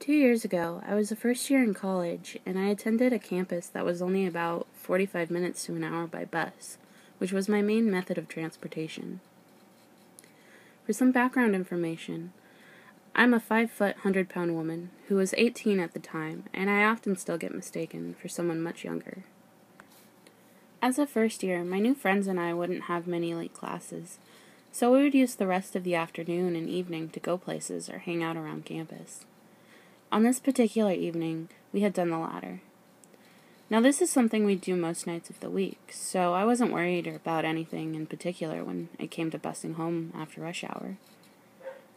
2 years ago, I was a first year in college, and I attended a campus that was only about 45 minutes to an hour by bus, which was my main method of transportation. For some background information, I'm a 5-foot, 100-pound woman who was 18 at the time, and I often still get mistaken for someone much younger. As a first year, my new friends and I wouldn't have many late classes, so we would use the rest of the afternoon and evening to go places or hang out around campus. On this particular evening, we had done the latter. Now, this is something we do most nights of the week, so I wasn't worried about anything in particular when it came to busing home after rush hour.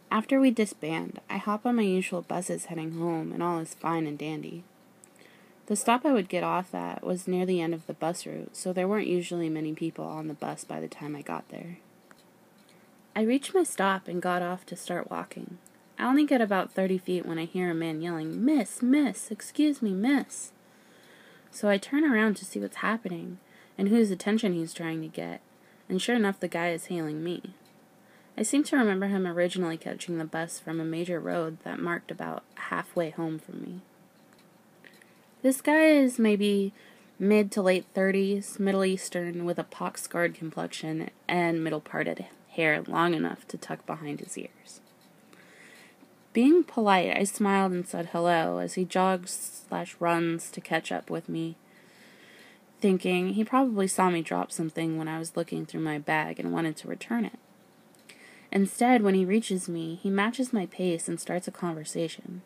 After we disband, I hop on my usual buses heading home, and all is fine and dandy. The stop I would get off at was near the end of the bus route, so there weren't usually many people on the bus by the time I got there. I reached my stop and got off to start walking. I only get about 30 feet when I hear a man yelling, "Miss, miss, excuse me, miss." So I turn around to see what's happening and whose attention he's trying to get, and sure enough, the guy is hailing me. I seem to remember him originally catching the bus from a major road that marked about halfway home from me. This guy is maybe mid to late 30s, Middle Eastern, with a pock-scarred complexion and middle-parted hair long enough to tuck behind his ears. Being polite, I smiled and said hello as he jogs/runs to catch up with me, thinking he probably saw me drop something when I was looking through my bag and wanted to return it. Instead, when he reaches me, he matches my pace and starts a conversation.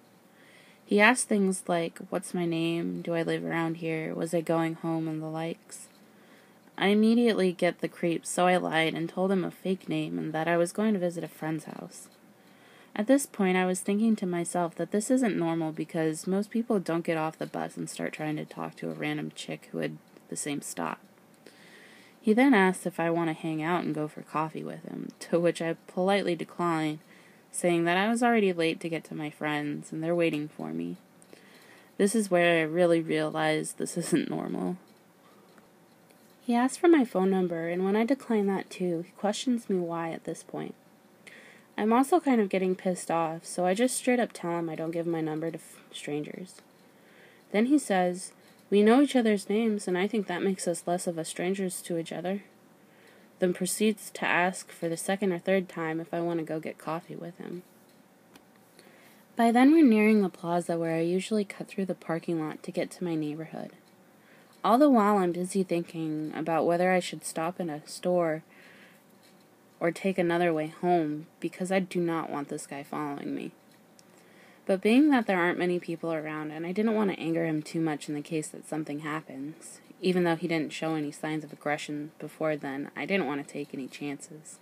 He asks things like, "What's my name? Do I live around here? Was I going home?" and the likes. I immediately get the creeps, so I lied and told him a fake name and that I was going to visit a friend's house. At this point, I was thinking to myself that this isn't normal because most people don't get off the bus and start trying to talk to a random chick who had the same stop. He then asked if I want to hang out and go for coffee with him, to which I politely declined, saying that I was already late to get to my friends and they're waiting for me. This is where I really realized this isn't normal. He asked for my phone number, and when I decline that too, he questions me why at this point. I'm also kind of getting pissed off, so I just straight up tell him I don't give my number to strangers. Then he says, "We know each other's names, and I think that makes us less of a strangers to each other." Then proceeds to ask for the second or third time if I want to go get coffee with him. By then we're nearing the plaza where I usually cut through the parking lot to get to my neighborhood. All the while I'm busy thinking about whether I should stop in a store or take another way home, because I do not want this guy following me. But being that there aren't many people around, and I didn't want to anger him too much in the case that something happens, even though he didn't show any signs of aggression before then, I didn't want to take any chances.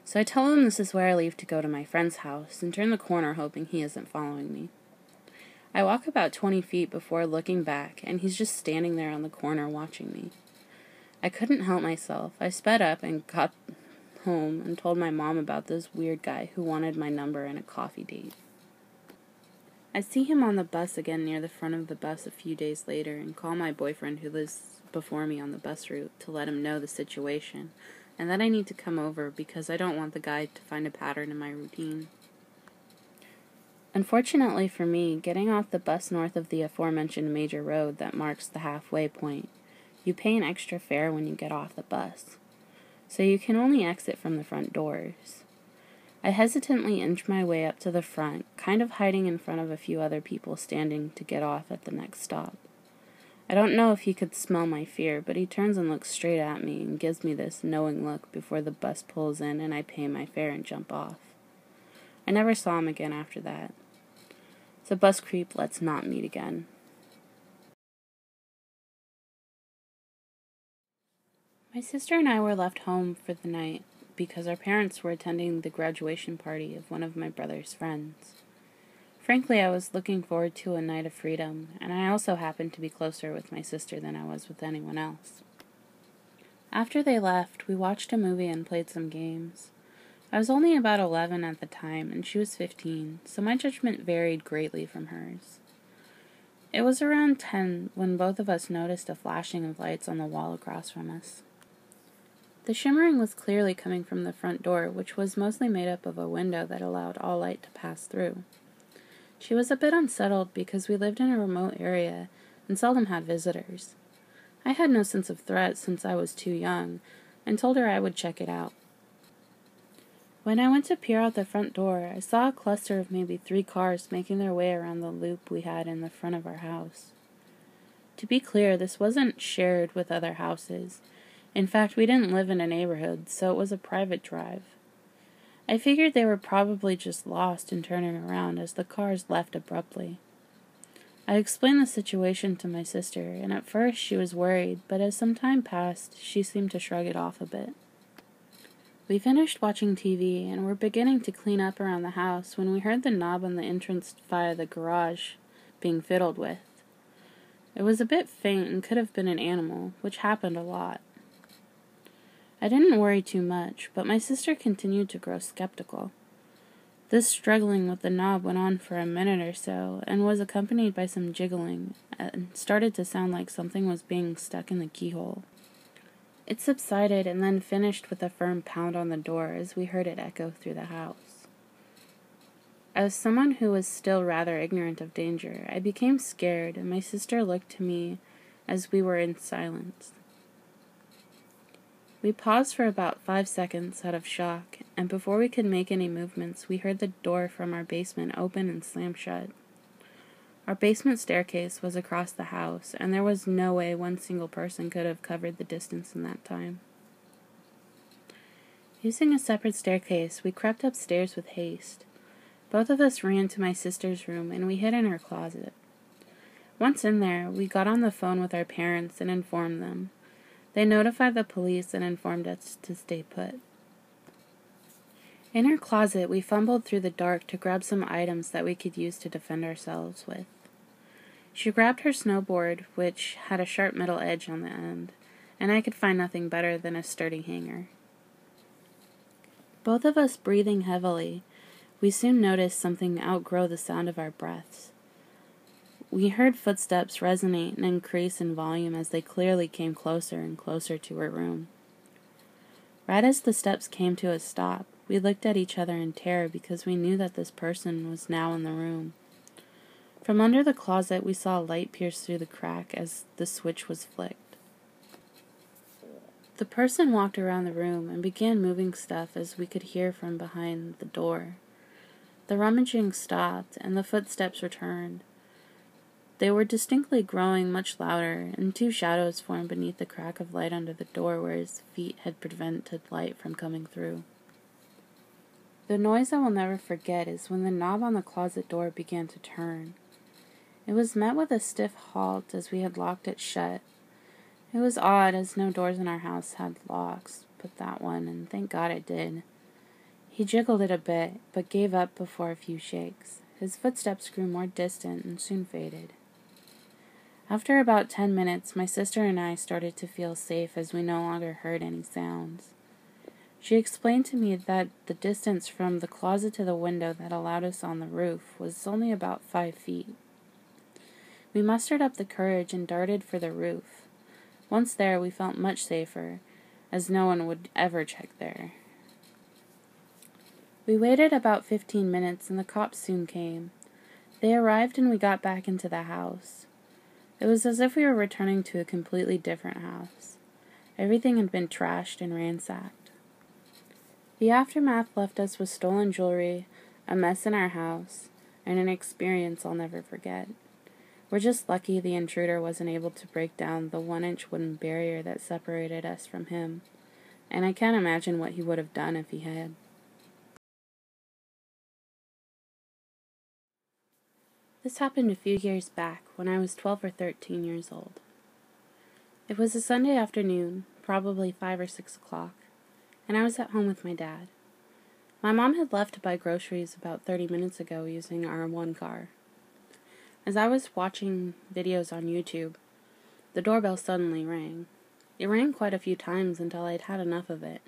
So I tell him this is where I leave to go to my friend's house, and turn the corner hoping he isn't following me. I walk about 20 feet before looking back, and he's just standing there on the corner watching me. I couldn't help myself. I sped up and got home and told my mom about this weird guy who wanted my number and a coffee date. I see him on the bus again near the front of the bus a few days later and call my boyfriend who lives before me on the bus route to let him know the situation and that I need to come over because I don't want the guy to find a pattern in my routine. Unfortunately for me, getting off the bus north of the aforementioned major road that marks the halfway point, you pay an extra fare when you get off the bus, so you can only exit from the front doors. I hesitantly inch my way up to the front, kind of hiding in front of a few other people standing to get off at the next stop. I don't know if he could smell my fear, but he turns and looks straight at me and gives me this knowing look before the bus pulls in and I pay my fare and jump off. I never saw him again after that. So bus creep, let's not meet again. My sister and I were left home for the night because our parents were attending the graduation party of one of my brother's friends. Frankly, I was looking forward to a night of freedom, and I also happened to be closer with my sister than I was with anyone else. After they left, we watched a movie and played some games. I was only about 11 at the time, and she was 15, so my judgment varied greatly from hers. It was around 10 when both of us noticed a flashing of lights on the wall across from us. The shimmering was clearly coming from the front door, which was mostly made up of a window that allowed all light to pass through. She was a bit unsettled because we lived in a remote area and seldom had visitors. I had no sense of threat since I was too young, and told her I would check it out. When I went to peer out the front door, I saw a cluster of maybe 3 cars making their way around the loop we had in the front of our house. To be clear, this wasn't shared with other houses. In fact, we didn't live in a neighborhood, so it was a private drive. I figured they were probably just lost and turning around as the cars left abruptly. I explained the situation to my sister, and at first she was worried, but as some time passed, she seemed to shrug it off a bit. We finished watching TV and were beginning to clean up around the house when we heard the knob on the entrance via the garage being fiddled with. It was a bit faint and could have been an animal, which happened a lot. I didn't worry too much, but my sister continued to grow skeptical. This struggling with the knob went on for a minute or so, and was accompanied by some jiggling, and started to sound like something was being stuck in the keyhole. It subsided and then finished with a firm pound on the door as we heard it echo through the house. As someone who was still rather ignorant of danger, I became scared, and my sister looked to me as we were in silence. We paused for about 5 seconds out of shock, and before we could make any movements, we heard the door from our basement open and slam shut. Our basement staircase was across the house, and there was no way one single person could have covered the distance in that time. Using a separate staircase, we crept upstairs with haste. Both of us ran to my sister's room, and we hid in her closet. Once in there, we got on the phone with our parents and informed them. They notified the police and informed us to stay put. In her closet, we fumbled through the dark to grab some items that we could use to defend ourselves with. She grabbed her snowboard, which had a sharp metal edge on the end, and I could find nothing better than a sturdy hanger. Both of us breathing heavily, we soon noticed something outgrow the sound of our breaths. We heard footsteps resonate and increase in volume as they clearly came closer and closer to her room. Right as the steps came to a stop, we looked at each other in terror because we knew that this person was now in the room. From under the closet, we saw a light pierce through the crack as the switch was flicked. The person walked around the room and began moving stuff as we could hear from behind the door. The rummaging stopped, and the footsteps returned. They were distinctly growing much louder, and 2 shadows formed beneath the crack of light under the door where his feet had prevented light from coming through. The noise I will never forget is when the knob on the closet door began to turn. It was met with a stiff halt as we had locked it shut. It was odd, as no doors in our house had locks, but that one, and thank God it did. He jiggled it a bit, but gave up before a few shakes. His footsteps grew more distant and soon faded. After about 10 minutes, my sister and I started to feel safe as we no longer heard any sounds. She explained to me that the distance from the closet to the window that allowed us on the roof was only about 5 feet. We mustered up the courage and darted for the roof. Once there, we felt much safer, as no one would ever check there. We waited about 15 minutes, and the cops soon came. They arrived, and we got back into the house. It was as if we were returning to a completely different house. Everything had been trashed and ransacked. The aftermath left us with stolen jewelry, a mess in our house, and an experience I'll never forget. We're just lucky the intruder wasn't able to break down the 1-inch wooden barrier that separated us from him, and I can't imagine what he would have done if he had. This happened a few years back when I was 12 or 13 years old. It was a Sunday afternoon, probably 5 or 6 o'clock, and I was at home with my dad. My mom had left to buy groceries about 30 minutes ago using our one car. As I was watching videos on YouTube, the doorbell suddenly rang. It rang quite a few times until I'd had enough of it.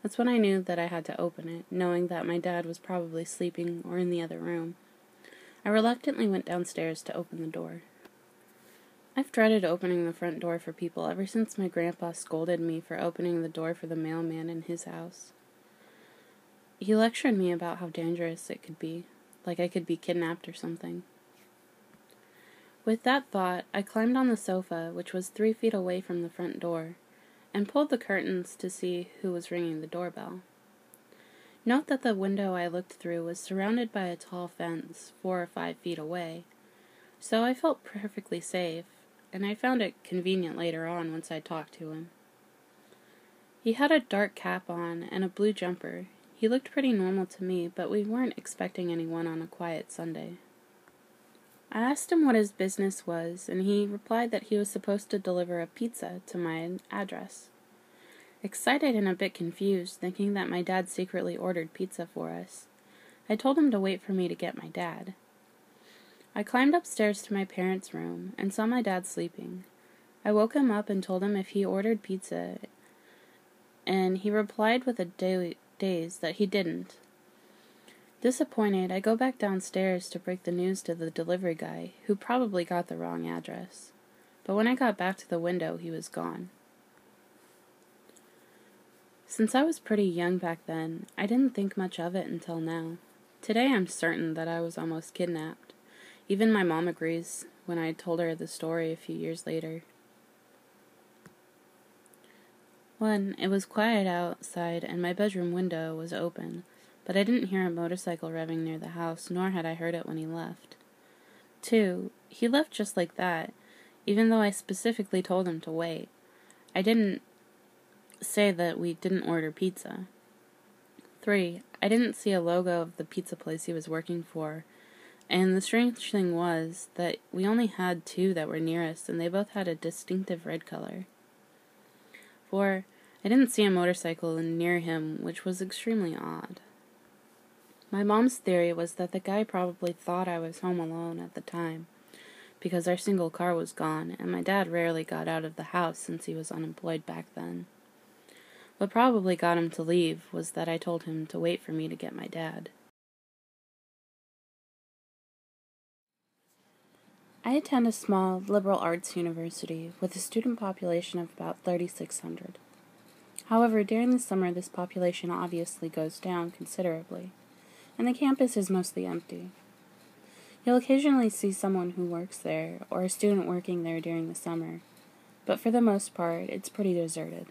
That's when I knew that I had to open it, knowing that my dad was probably sleeping or in the other room. I reluctantly went downstairs to open the door. I've dreaded opening the front door for people ever since my grandpa scolded me for opening the door for the mailman in his house. He lectured me about how dangerous it could be. like I could be kidnapped or something. With that thought, I climbed on the sofa, which was 3 feet away from the front door, and pulled the curtains to see who was ringing the doorbell. Note that the window I looked through was surrounded by a tall fence 4 or 5 feet away, so I felt perfectly safe, and I found it convenient later on once I talked to him. He had a dark cap on and a blue jumper. He looked pretty normal to me, but we weren't expecting anyone on a quiet Sunday. I asked him what his business was, and he replied that he was supposed to deliver a pizza to my address. Excited and a bit confused, thinking that my dad secretly ordered pizza for us, I told him to wait for me to get my dad. I climbed upstairs to my parents' room and saw my dad sleeping. I woke him up and told him if he ordered pizza, and he replied with a daze that he didn't. Disappointed, I go back downstairs to break the news to the delivery guy, who probably got the wrong address. But when I got back to the window, he was gone. Since I was pretty young back then, I didn't think much of it until now. Today I'm certain that I was almost kidnapped. Even my mom agrees when I told her the story a few years later. It was quiet outside and my bedroom window was open, but I didn't hear a motorcycle revving near the house, nor had I heard it when he left. 2, he left just like that, even though I specifically told him to wait. I didn't say that we didn't order pizza. 3, I didn't see a logo of the pizza place he was working for, and the strange thing was that we only had 2 that were near us, and they both had a distinctive red color. 4, I didn't see a motorcycle near him, which was extremely odd. My mom's theory was that the guy probably thought I was home alone at the time, because our single car was gone, and my dad rarely got out of the house since he was unemployed back then. What probably got him to leave was that I told him to wait for me to get my dad. I attend a small liberal arts university with a student population of about 3,600. However, during the summer this population obviously goes down considerably, and the campus is mostly empty. You'll occasionally see someone who works there, or a student working there during the summer, but for the most part, it's pretty deserted.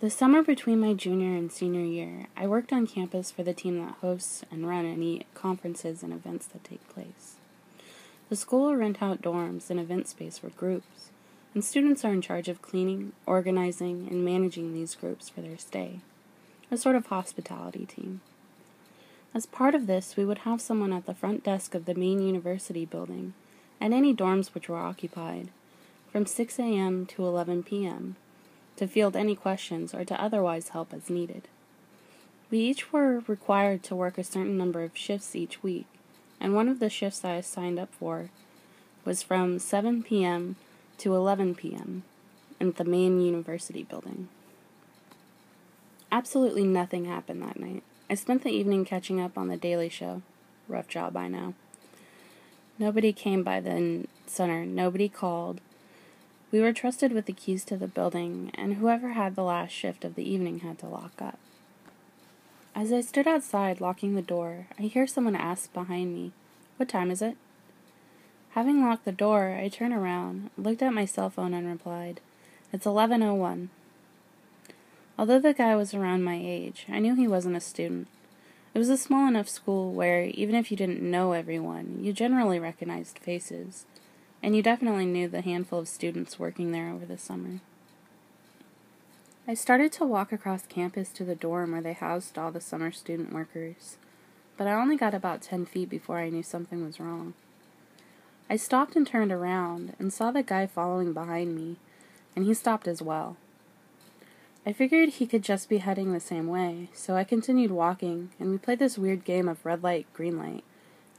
The summer between my junior and senior year, I worked on campus for the team that hosts and run any conferences and events that take place. The school will rent out dorms and event space for groups, and students are in charge of cleaning, organizing, and managing these groups for their stay, a sort of hospitality team. As part of this, we would have someone at the front desk of the main university building, and any dorms which were occupied, from 6 a.m. to 11 p.m., to field any questions or to otherwise help as needed. We each were required to work a certain number of shifts each week, and one of the shifts I signed up for was from 7 p.m. to 11 p.m. in the main university building. Absolutely nothing happened that night. I spent the evening catching up on The Daily Show. Rough job, I know. Nobody came by the center. Nobody called. We were trusted with the keys to the building, and whoever had the last shift of the evening had to lock up. As I stood outside locking the door, I hear someone ask behind me, "What time is it?" Having locked the door, I turned around, looked at my cell phone, and replied, "It's 11:01. Although the guy was around my age, I knew he wasn't a student. It was a small enough school where, even if you didn't know everyone, you generally recognized faces, and you definitely knew the handful of students working there over the summer. I started to walk across campus to the dorm where they housed all the summer student workers, but I only got about 10 feet before I knew something was wrong. I stopped and turned around, and saw the guy following behind me, and he stopped as well. I figured he could just be heading the same way, so I continued walking, and we played this weird game of red light, green light,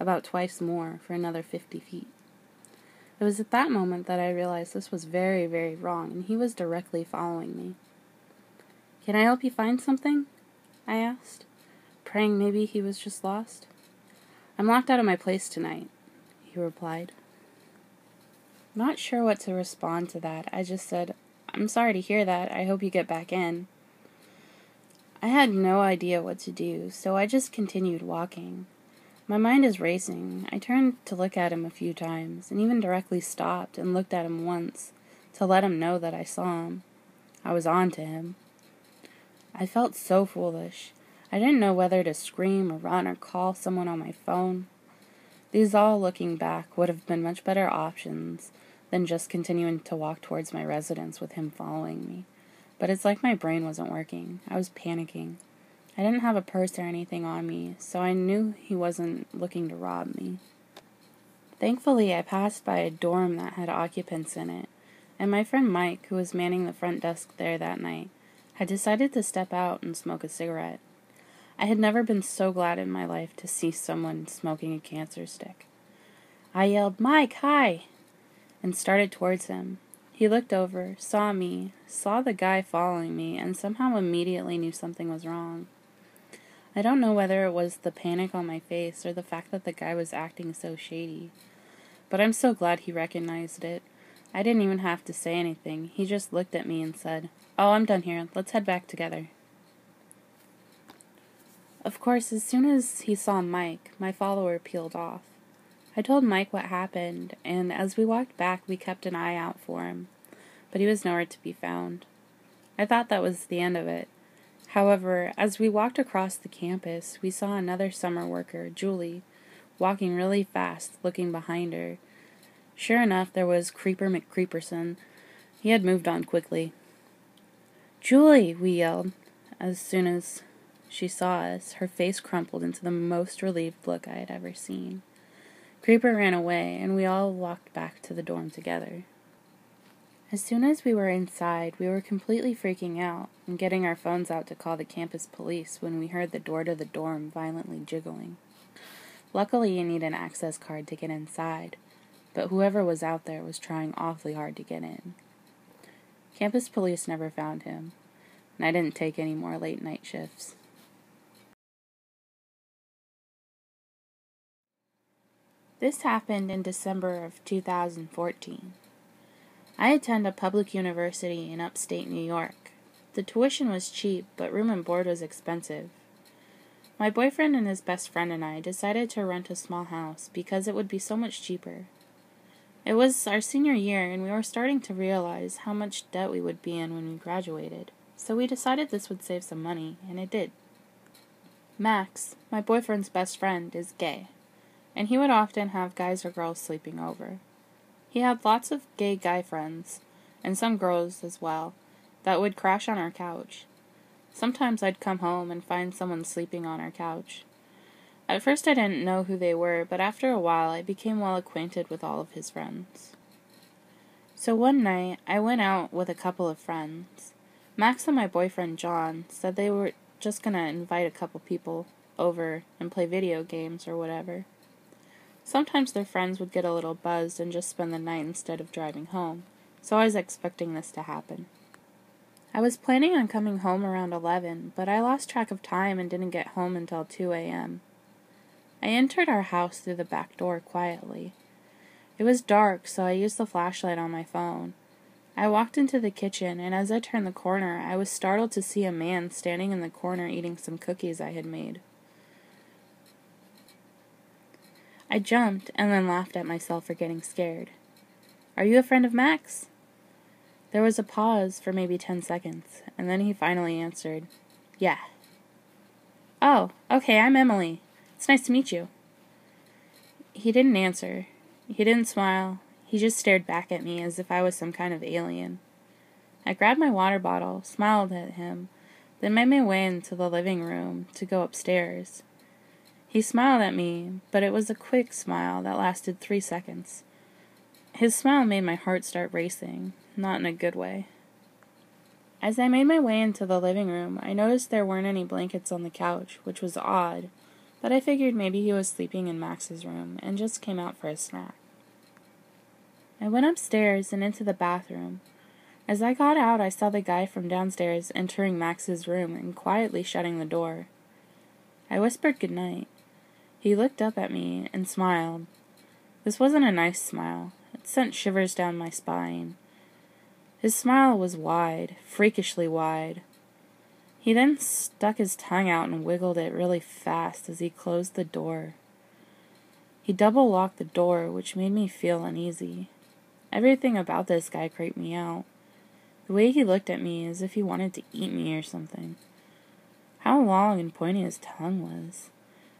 about twice more, for another 50 feet. It was at that moment that I realized this was very, very wrong, and he was directly following me. "Can I help you find something?" I asked, praying maybe he was just lost. "I'm locked out of my place tonight," he replied. Not sure what to respond to that, I just said, "I'm sorry to hear that. I hope you get back in." I had no idea what to do, so I just continued walking. My mind is racing. I turned to look at him a few times, and even directly stopped and looked at him once, to let him know that I saw him. I was on to him. I felt so foolish. I didn't know whether to scream or run or call someone on my phone. These all, looking back, would have been much better options than just continuing to walk towards my residence with him following me. But it's like my brain wasn't working. I was panicking. I didn't have a purse or anything on me, so I knew he wasn't looking to rob me. Thankfully, I passed by a dorm that had occupants in it, and my friend Mike, who was manning the front desk there that night, had decided to step out and smoke a cigarette. I had never been so glad in my life to see someone smoking a cancer stick. I yelled, "Mike, hi!" and started towards him. He looked over, saw me, saw the guy following me, and somehow immediately knew something was wrong. I don't know whether it was the panic on my face or the fact that the guy was acting so shady, but I'm so glad he recognized it. I didn't even have to say anything. He just looked at me and said, "Oh, I'm done here. Let's head back together." Of course, as soon as he saw Mike, my follower peeled off. I told Mike what happened, and as we walked back, we kept an eye out for him, but he was nowhere to be found. I thought that was the end of it. However, as we walked across the campus, we saw another summer worker, Julie, walking really fast, looking behind her. Sure enough, there was Creeper McCreeperson. He had moved on quickly. "Julie!" we yelled. As soon as she saw us, her face crumpled into the most relieved look I had ever seen. Creeper ran away, and we all walked back to the dorm together. As soon as we were inside, we were completely freaking out and getting our phones out to call the campus police when we heard the door to the dorm violently jiggling. Luckily, you need an access card to get inside, but whoever was out there was trying awfully hard to get in. Campus police never found him, and I didn't take any more late-night shifts. This happened in December of 2014. I attend a public university in upstate New York. The tuition was cheap, but room and board was expensive. My boyfriend and his best friend and I decided to rent a small house because it would be so much cheaper. It was our senior year, and we were starting to realize how much debt we would be in when we graduated, so we decided this would save some money, and it did. Max, my boyfriend's best friend, is gay, and he would often have guys or girls sleeping over. He had lots of gay guy friends, and some girls as well, that would crash on our couch. Sometimes I'd come home and find someone sleeping on our couch. At first I didn't know who they were, but after a while I became well acquainted with all of his friends. So one night, I went out with a couple of friends. Max and my boyfriend John said they were just gonna invite a couple people over and play video games or whatever. Sometimes their friends would get a little buzzed and just spend the night instead of driving home, so I was expecting this to happen. I was planning on coming home around 11, but I lost track of time and didn't get home until 2 a.m. I entered our house through the back door quietly. It was dark, so I used the flashlight on my phone. I walked into the kitchen, and as I turned the corner, I was startled to see a man standing in the corner eating some cookies I had made. I jumped and then laughed at myself for getting scared. "Are you a friend of Max?" There was a pause for maybe 10 seconds, and then he finally answered, "Yeah." "Oh, okay, I'm Emily. It's nice to meet you." He didn't answer. He didn't smile. He just stared back at me as if I was some kind of alien. I grabbed my water bottle, smiled at him, then made my way into the living room to go upstairs. He smiled at me, but it was a quick smile that lasted 3 seconds. His smile made my heart start racing, not in a good way. As I made my way into the living room, I noticed there weren't any blankets on the couch, which was odd, but I figured maybe he was sleeping in Max's room and just came out for a snack. I went upstairs and into the bathroom. As I got out, I saw the guy from downstairs entering Max's room and quietly shutting the door. I whispered goodnight. He looked up at me and smiled. This wasn't a nice smile. It sent shivers down my spine. His smile was wide, freakishly wide. He then stuck his tongue out and wiggled it really fast as he closed the door. He double-locked the door, which made me feel uneasy. Everything about this guy creeped me out. The way he looked at me as if he wanted to eat me or something. How long and pointy his tongue was.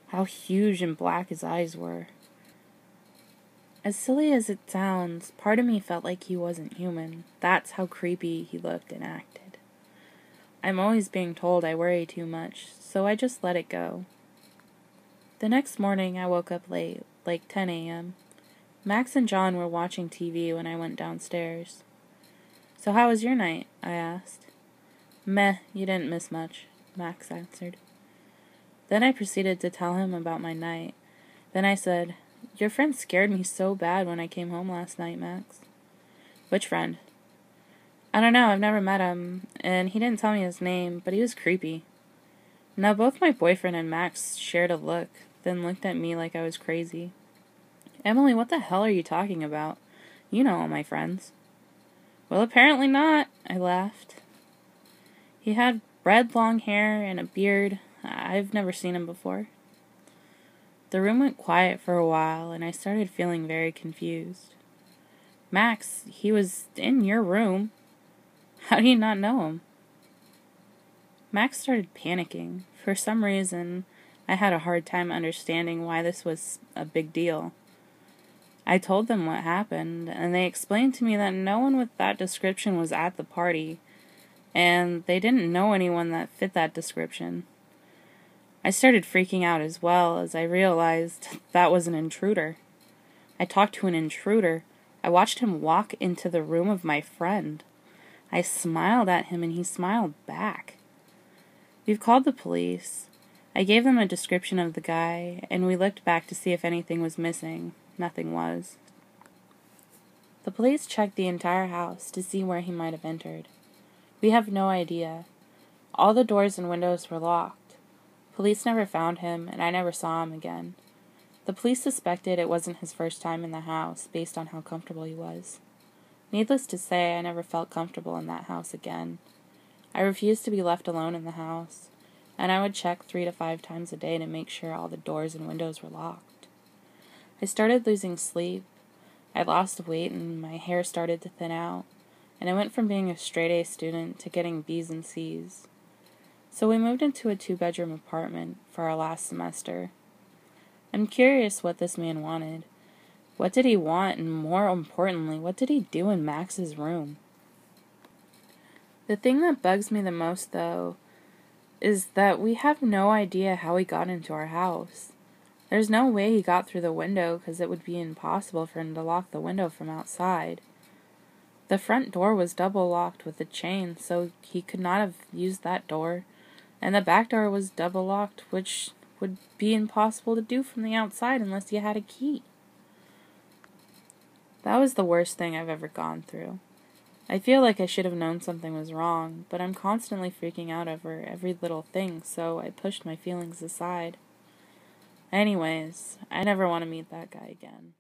How huge and black his eyes were. As silly as it sounds, part of me felt like he wasn't human. That's how creepy he looked and acted. I'm always being told I worry too much, so I just let it go. The next morning I woke up late, like 10 a.m. Max and John were watching TV when I went downstairs. "So how was your night?" I asked. "Meh, you didn't miss much," Max answered. Then I proceeded to tell him about my night. Then I said, "Your friend scared me so bad when I came home last night, Max." "Which friend?" "I don't know, I've never met him, and he didn't tell me his name, but he was creepy." Now both my boyfriend and Max shared a look, then looked at me like I was crazy. "Emily, what the hell are you talking about? You know all my friends." "Well, apparently not," I laughed. He had red long hair and a beard. I've never seen him before. The room went quiet for a while, and I started feeling very confused. "Max, he was in your room. How do you not know him?" Max started panicking. For some reason, I had a hard time understanding why this was a big deal. I told them what happened, and they explained to me that no one with that description was at the party, and they didn't know anyone that fit that description. I started freaking out as well as I realized that was an intruder. I talked to an intruder. I watched him walk into the room of my friend. I smiled at him and he smiled back. We've called the police. I gave them a description of the guy, and we looked back to see if anything was missing. Nothing was. The police checked the entire house to see where he might have entered. We have no idea. All the doors and windows were locked. Police never found him, and I never saw him again. The police suspected it wasn't his first time in the house, based on how comfortable he was. Needless to say, I never felt comfortable in that house again. I refused to be left alone in the house, and I would check 3 to 5 times a day to make sure all the doors and windows were locked. I started losing sleep. I lost weight and my hair started to thin out, and I went from being a straight-A student to getting B's and C's. So we moved into a 2-bedroom apartment for our last semester. I'm curious what this man wanted. What did he want, and more importantly, what did he do in Max's room? The thing that bugs me the most, though, is that we have no idea how he got into our house. There's no way he got through the window because it would be impossible for him to lock the window from outside. The front door was double locked with a chain, so he could not have used that door. And the back door was double locked, which would be impossible to do from the outside unless you had a key. That was the worst thing I've ever gone through. I feel like I should have known something was wrong, but I'm constantly freaking out over every little thing, so I pushed my feelings aside. Anyways, I never want to meet that guy again.